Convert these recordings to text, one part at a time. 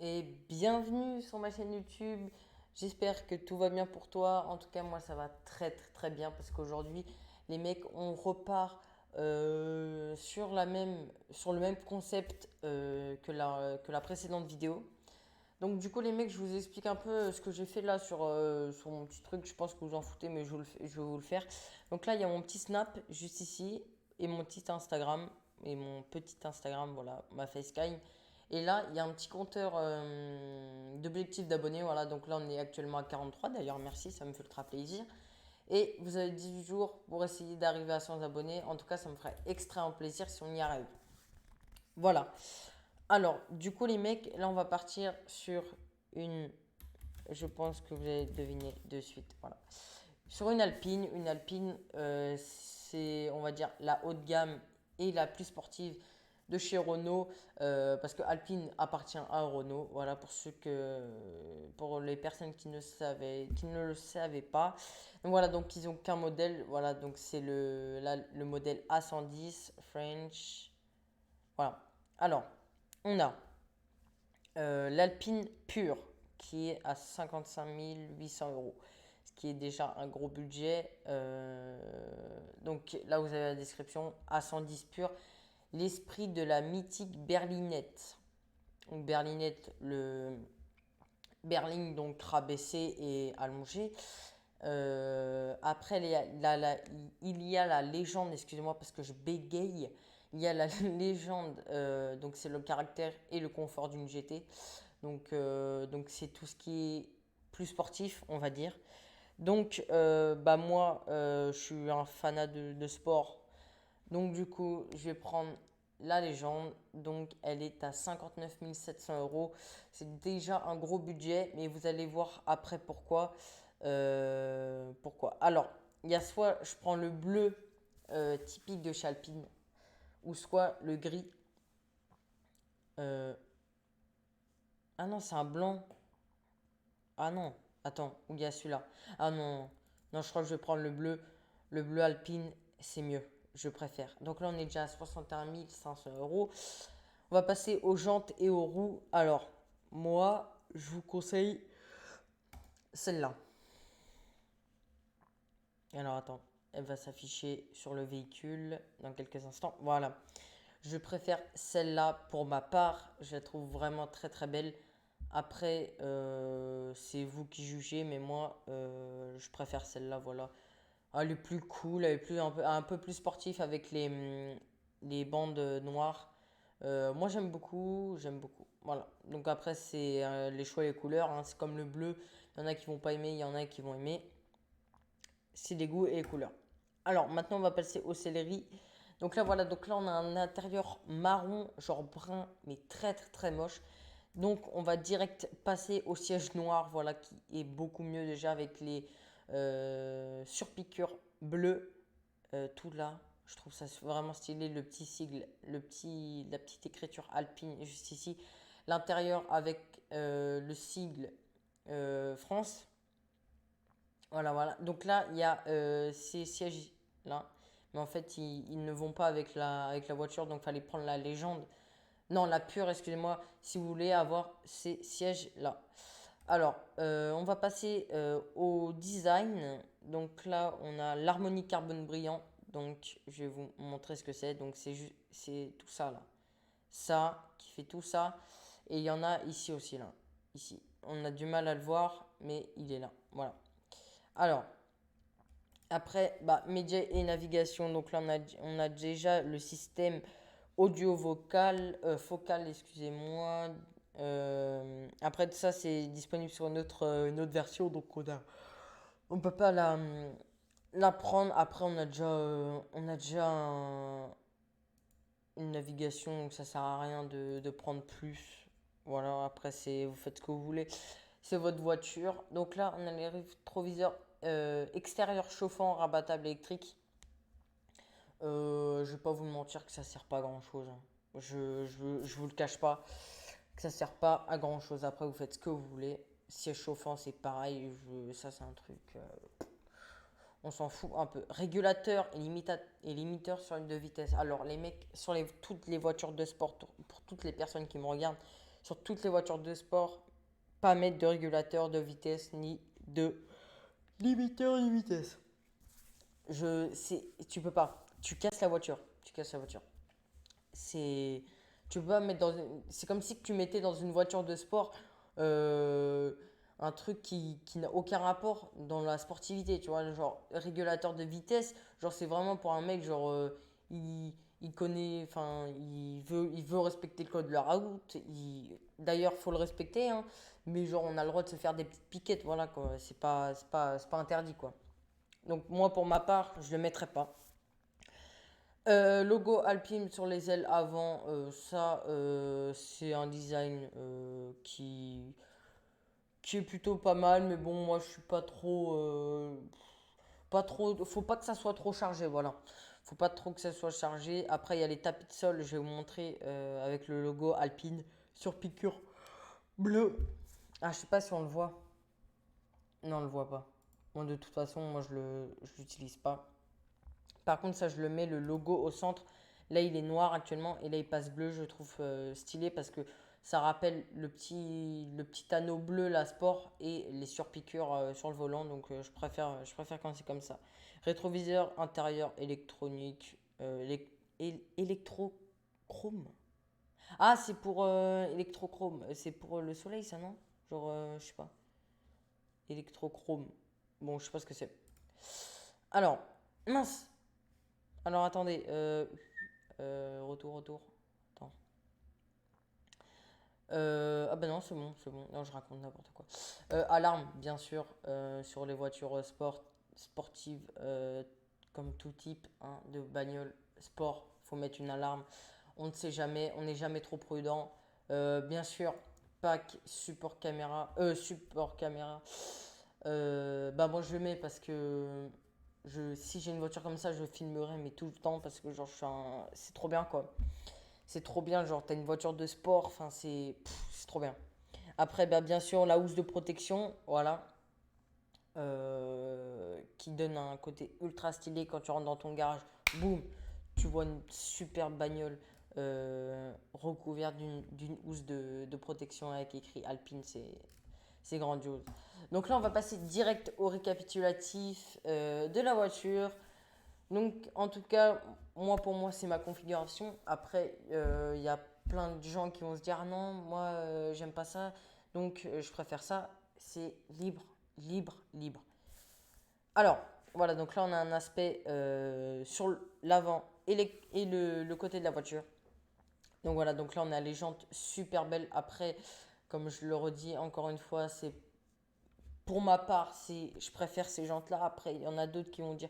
et bienvenue sur ma chaîne YouTube. J'espère que tout va bien pour toi. En tout cas, moi, ça va très très très bien parce qu'aujourd'hui, les mecs, on repart sur le même concept que la précédente vidéo. Donc du coup, les mecs, je vous explique un peu ce que j'ai fait là sur mon petit truc. Je pense que vous en foutez, mais je vais vous le faire. Donc là, il y a mon petit Snap juste ici et mon petit Instagram et mon petit Instagram, voilà, ma facecam. Et là, il y a un petit compteur d'objectifs d'abonnés. Voilà, donc là, on est actuellement à 43. D'ailleurs, merci, ça me fait ultra plaisir. Et vous avez 18 jours pour essayer d'arriver à 100 abonnés. En tout cas, ça me ferait extrêmement plaisir si on y arrive. Voilà. Alors, du coup, les mecs, là, on va partir sur une. Je pense que vous allez deviner de suite. Voilà. Sur une Alpine, c'est, on va dire, la haut de gamme et la plus sportive de chez Renault, parce que Alpine appartient à Renault. Voilà, pour les personnes qui ne le savaient pas. Donc voilà, donc ils ont qu'un modèle. Voilà, donc c'est le modèle A110 French. Voilà. Alors, on a l'Alpine pure qui est à 55 800 euros, ce qui est déjà un gros budget. Donc là, vous avez la description A110 pure, l'esprit de la mythique berlinette. Donc berlinette, le berline donc rabaissé et allongé. Après, il y a la légende, excusez-moi parce que je bégaye. Il y a la légende, donc c'est le caractère et le confort d'une GT. Donc c'est tout ce qui est plus sportif, on va dire. Donc, bah moi, je suis un fanat de sport. Donc, du coup, je vais prendre la légende. Donc, elle est à 59 700 euros. C'est déjà un gros budget, mais vous allez voir après pourquoi. Pourquoi? Alors, il y a soit je prends le bleu typique de chez Alpine, ou soit le gris. Euh, ah non, c'est un blanc. Ah non, attends, où il y a celui-là? Ah non, non, je crois que je vais prendre le bleu. Le bleu alpine, c'est mieux. Je préfère. Donc là, on est déjà à 61 500 euros. On va passer aux jantes et aux roues. Alors, moi, je vous conseille celle-là. Alors, attends, elle va s'afficher sur le véhicule dans quelques instants. Voilà. Je préfère celle-là pour ma part. Je la trouve vraiment très très belle. Après, c'est vous qui jugez, mais moi, je préfère celle-là, voilà. Elle est plus cool, elle est un peu plus sportif avec les bandes noires. Moi, j'aime beaucoup, j'aime beaucoup. Voilà. Donc après, c'est les choix et les couleurs, hein. C'est comme le bleu. Il y en a qui vont pas aimer, il y en a qui vont aimer. C'est les goûts et les couleurs. Alors, maintenant, on va passer au céleri. Donc là, voilà. Donc là, on a un intérieur marron, genre brun, mais très, très, très moche. Donc, on va direct passer au siège noir, voilà, qui est beaucoup mieux déjà avec les surpiqûres bleues. Tout là, je trouve ça vraiment stylé. Le petit sigle, la petite écriture alpine juste ici. L'intérieur avec le sigle France. Voilà, voilà. Donc là, il y a ces sièges là. Mais en fait, ils ne vont pas avec la voiture, donc il fallait prendre la légende. Non, la pure, excusez-moi, si vous voulez avoir ces sièges-là. Alors, on va passer au design. Donc là, on a l'harmonie carbone brillant. Donc, je vais vous montrer ce que c'est. Donc, c'est tout ça là. Ça, qui fait tout ça. Et il y en a ici aussi là. Ici. On a du mal à le voir, mais il est là. Voilà. Alors, après, bah, médias et navigation. Donc là, on a déjà le système audio-vocal, focal, excusez-moi. Après, tout ça, c'est disponible sur une autre version. Donc, on peut pas la prendre. Après, on a déjà une navigation. Donc, ça sert à rien de prendre plus. Voilà, après, vous faites ce que vous voulez. C'est votre voiture. Donc là, on a les rétroviseurs extérieur chauffant rabattable électrique. Je vais pas vous mentir que ça sert pas à grand chose, hein. Je vous le cache pas que ça sert pas à grand chose. Après, vous faites ce que vous voulez. Siège chauffant, c'est pareil. Ça, c'est un truc. On s'en fout un peu. Régulateur et limiteur sur une de vitesse. Alors, les mecs, toutes les voitures de sport, pour toutes les personnes qui me regardent, sur toutes les voitures de sport, pas mettre de régulateur de vitesse ni de limiteur de vitesse. Tu peux pas. Tu casses la voiture. Tu casses la voiture. C'est, tu peux pas mettre c'est comme si tu mettais dans une voiture de sport euh, un truc qui n'a aucun rapport dans la sportivité, tu vois, genre régulateur de vitesse, genre c'est vraiment pour un mec, genre il connaît, enfin il veut respecter le code de la route, d'ailleurs faut le respecter, hein, mais genre on a le droit de se faire des petites piquettes, voilà quoi, c'est pas interdit quoi. Donc moi pour ma part, je le mettrai pas. Logo Alpine sur les ailes avant, ça c'est un design qui est plutôt pas mal, mais bon moi je suis pas trop, faut pas que ça soit trop chargé, voilà. Faut pas trop que ça soit chargé. Après il y a les tapis de sol, je vais vous montrer avec le logo Alpine sur piqûre bleue. Ah je sais pas si on le voit. Non on le voit pas. Bon de toute façon moi je l'utilise pas. Par contre, ça, je le mets le logo au centre. Là, il est noir actuellement et là, il passe bleu. Je trouve stylé parce que ça rappelle le petit anneau bleu, la sport et les surpiqûres sur le volant. Donc, je préfère quand c'est comme ça. Rétroviseur intérieur électronique, électrochrome. Ah, c'est pour électrochrome. C'est pour le soleil, ça, non? Genre, je sais pas. Électrochrome. Bon, je sais pas ce que c'est. Alors, mince. Alors attendez, retour. Attends. Ah ben non, c'est bon, c'est bon. Non, je raconte n'importe quoi. Alarme, bien sûr, sur les voitures sportives, comme tout type hein, de bagnole sport, faut mettre une alarme. On ne sait jamais, on n'est jamais trop prudent. Bien sûr, pack support caméra. Bah moi je le mets parce que si j'ai une voiture comme ça, je filmerai mais tout le temps parce que genre c'est trop bien quoi. C'est trop bien, genre t'as une voiture de sport, enfin c'est trop bien. Après bah bien sûr la housse de protection, voilà, qui donne un côté ultra stylé quand tu rentres dans ton garage. Boum, tu vois une superbe bagnole recouverte d'une housse de protection avec écrit Alpine, c'est grandiose. Donc là, on va passer direct au récapitulatif de la voiture. Donc, en tout cas, pour moi, c'est ma configuration. Après, il y a plein de gens qui vont se dire ah non, moi, j'aime pas ça. Donc, je préfère ça. C'est libre, libre, libre. Alors, voilà, donc là, on a un aspect sur l'avant et le côté de la voiture. Donc voilà, donc là, on a les jantes super belles. Après, comme je le redis encore une fois, pour ma part, je préfère ces jantes-là. Après, il y en a d'autres qui vont dire,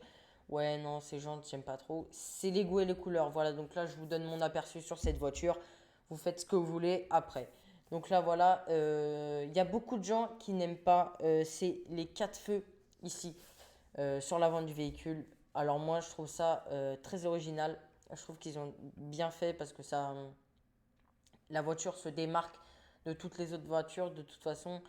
ouais, non, ces jantes, j'aime pas trop. C'est les goûts et les couleurs. Voilà, donc là, je vous donne mon aperçu sur cette voiture. Vous faites ce que vous voulez après. Donc là, voilà, il y a beaucoup de gens qui n'aiment pas c'est les quatre feux ici sur l'avant du véhicule. Alors moi, je trouve ça très original. Je trouve qu'ils ont bien fait parce que la voiture se démarque de toutes les autres voitures. De toute façon,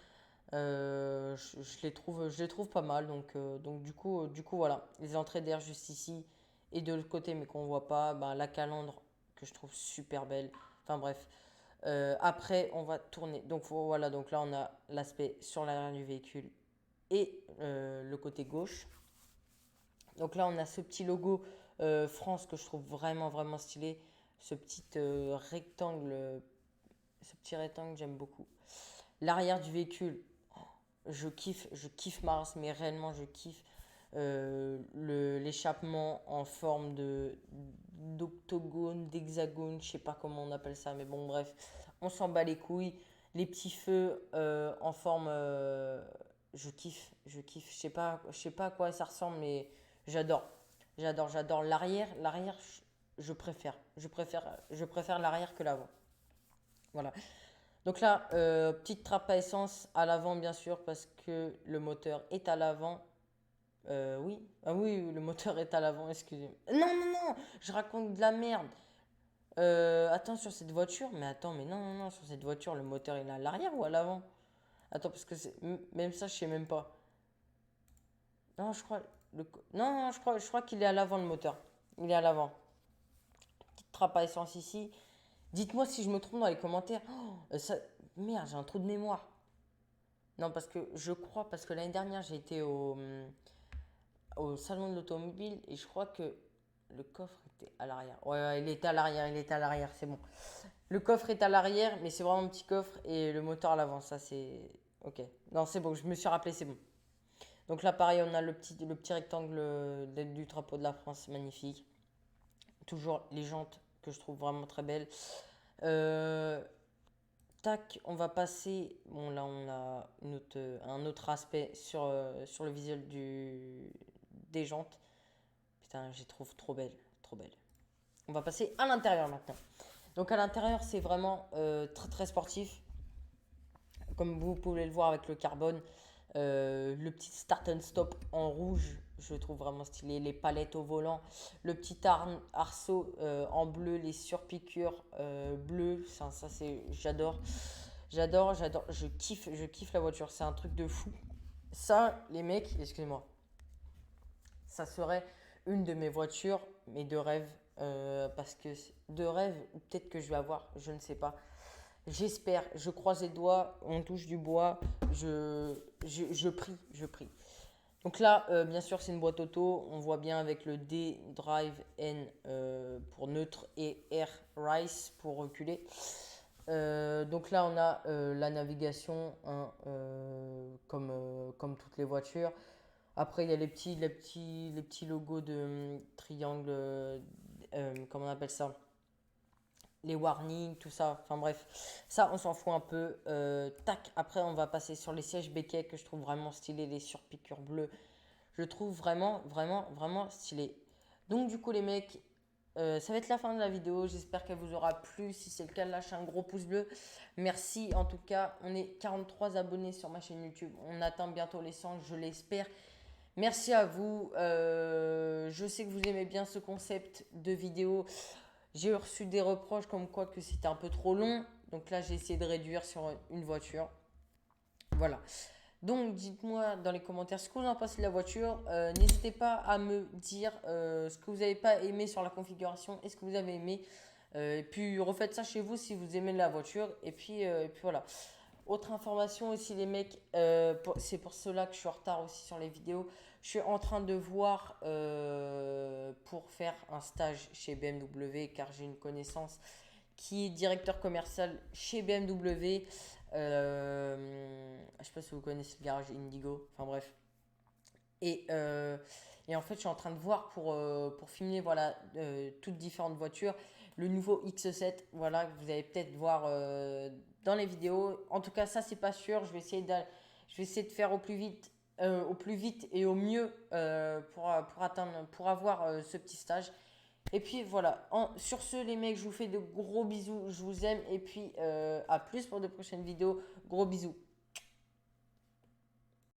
je les trouve pas mal. Donc du coup, voilà. Les entrées d'air juste ici et de l'autre côté, mais qu'on voit pas. Ben, la calandre que je trouve super belle. Enfin bref. Après, on va tourner. Donc voilà. Donc là, on a l'aspect sur l'arrière du véhicule et le côté gauche. Donc là, on a ce petit logo France que je trouve vraiment, vraiment stylé. Ce petit rectangle, j'aime beaucoup. L'arrière du véhicule, je kiffe Mars, mais réellement, je kiffe l'échappement en forme d'octogone, d'hexagone, je sais pas comment on appelle ça, mais bon, bref, on s'en bat les couilles. Les petits feux en forme, je kiffe, je sais pas à quoi ça ressemble, mais j'adore, j'adore. L'arrière, je préfère l'arrière que l'avant. Voilà. Donc là, petite trappe à essence à l'avant, bien sûr, parce que le moteur est à l'avant. Oui, ah oui, le moteur est à l'avant, excusez-moi. Non, non, non, je raconte de la merde. Attends, sur cette voiture, mais attends, mais non, non, non, sur cette voiture, le moteur il est à l'arrière ou à l'avant? Attends, parce que même ça, je sais même pas. Non, je crois, non, non, je crois qu'il est à l'avant le moteur. Il est à l'avant. Petite trappe à essence ici. Dites-moi si je me trompe dans les commentaires. Oh, Merde, j'ai un trou de mémoire. Non, parce que je crois, parce que l'année dernière, j'ai été au salon de l'automobile et je crois que le coffre était à l'arrière. Ouais, ouais, il était à l'arrière, il était à l'arrière, c'est bon. Le coffre est à l'arrière, mais c'est vraiment un petit coffre et le moteur à l'avant, ça c'est... Ok. Non, c'est bon, je me suis rappelé, c'est bon. Donc là, pareil, on a le petit rectangle du drapeau de la France, magnifique. Toujours les jantes que je trouve vraiment très belles. Euh, Tac, on va passer. Bon, là, on a un autre aspect sur le visuel des jantes. Putain, je les trouve trop belles. Trop belles. On va passer à l'intérieur maintenant. Donc, à l'intérieur, c'est vraiment très très sportif. Comme vous pouvez le voir avec le carbone. Le petit start and stop en rouge, je trouve vraiment stylé. Les palettes au volant. Le petit arceau en bleu. Les surpiqûres bleues. Ça c'est, j'adore. J'adore, j'adore, je kiffe la voiture, c'est un truc de fou. Ça, les mecs, excusez-moi, ça serait une de mes voitures, mais de rêve, parce que de rêve, ou peut-être que je vais avoir, je ne sais pas. J'espère, je croise les doigts, on touche du bois, je prie, je prie. Donc là, bien sûr, c'est une boîte auto. On voit bien avec le D Drive N pour neutre et R Rice pour reculer. Donc là, on a la navigation, hein, comme toutes les voitures. Après, il y a les petits logos de triangle, comment on appelle ça? Les warnings, tout ça. Enfin bref, ça, on s'en fout un peu. Tac, après, on va passer sur les sièges Becquet que je trouve vraiment stylés, les surpiqûres bleues. Je trouve vraiment, vraiment, vraiment stylé. Donc du coup les mecs, ça va être la fin de la vidéo. J'espère qu'elle vous aura plu. Si c'est le cas, lâchez un gros pouce bleu. Merci en tout cas. On est 43 abonnés sur ma chaîne YouTube. On atteint bientôt les 100, je l'espère. Merci à vous. Je sais que vous aimez bien ce concept de vidéo. J'ai reçu des reproches comme quoi que c'était un peu trop long. Donc là, j'ai essayé de réduire sur une voiture. Voilà. Donc, dites-moi dans les commentaires ce que vous en pensez de la voiture. N'hésitez pas à me dire ce que vous n'avez pas aimé sur la configuration et ce que vous avez aimé. Et puis, refaites ça chez vous si vous aimez la voiture. Et puis voilà. Autre information aussi, les mecs, c'est pour cela que je suis en retard aussi sur les vidéos. Je suis en train de voir pour faire un stage chez BMW car j'ai une connaissance qui est directeur commercial chez BMW. Je sais pas si vous connaissez le garage Indigo. Enfin bref. Et, euh, et en fait, je suis en train de voir pour filmer voilà, toutes différentes voitures. Le nouveau X7, voilà, que vous allez peut-être voir dans les vidéos. En tout cas, ça, c'est pas sûr. Je vais essayer de faire au plus vite et au mieux pour avoir ce petit stage. Et puis voilà, sur ce les mecs, je vous fais de gros bisous, je vous aime et puis à plus pour de prochaines vidéos. Gros bisous.